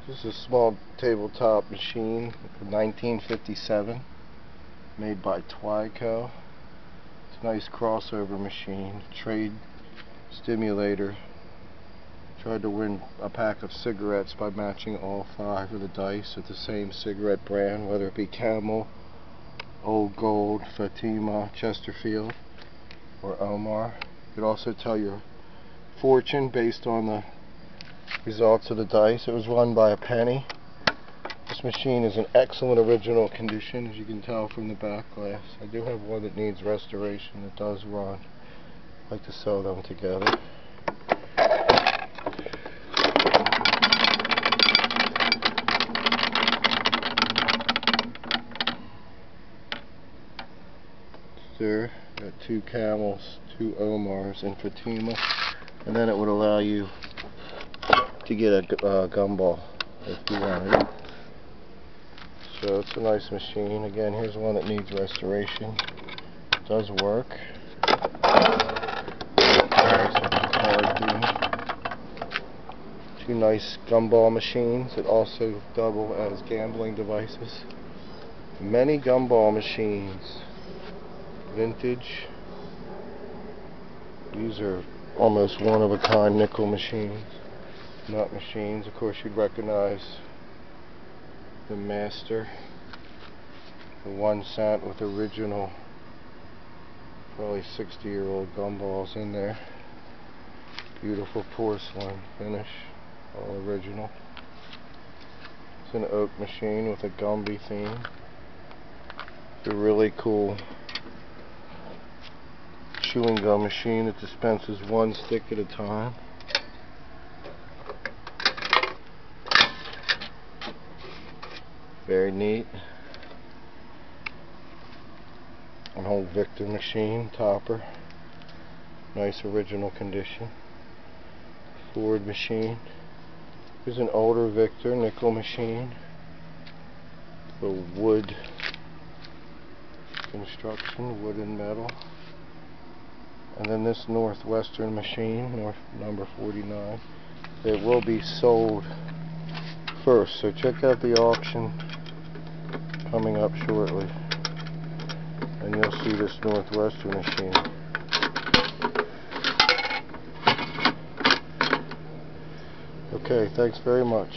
This is a small tabletop machine, 1957, made by Twyco. It's a nice crossover machine, trade stimulator. Tried to win a pack of cigarettes by matching all 5 of the dice with the same cigarette brand, whether it be Camel, Old Gold, Fatima, Chesterfield, or Omar. You could also tell your fortune based on the results of the dice. It was run by a penny. This machine is in excellent original condition, as you can tell from the back glass. I do have one that needs restoration that does run. I'd like to sew them together. There, got 2 Camels, 2 Omars, and Fatima, and then it would allow you to get a Gumball if you wanted. So it's a nice machine. Again, here's one that needs restoration. It does work. Two nice Gumball machines that also double as gambling devices. Many Gumball machines. Vintage. These are almost one-of-a-kind nickel machines. Nut machines. Of course, you'd recognize the Master, the 1 cent with original, probably 60-year-old Gumballs in there. Beautiful porcelain finish, all original. It's an oak machine with a Gumby theme. It's a really cool chewing gum machine that dispenses 1 stick at a time. Very neat. An old Victor machine, topper. Nice original condition. Ford machine. Here's an older Victor nickel machine. The wood construction, wood and metal. And then this Northwestern machine, number 49. It will be sold first, so check out the auction coming up shortly, and you'll see this Northwestern machine. Okay, thanks very much.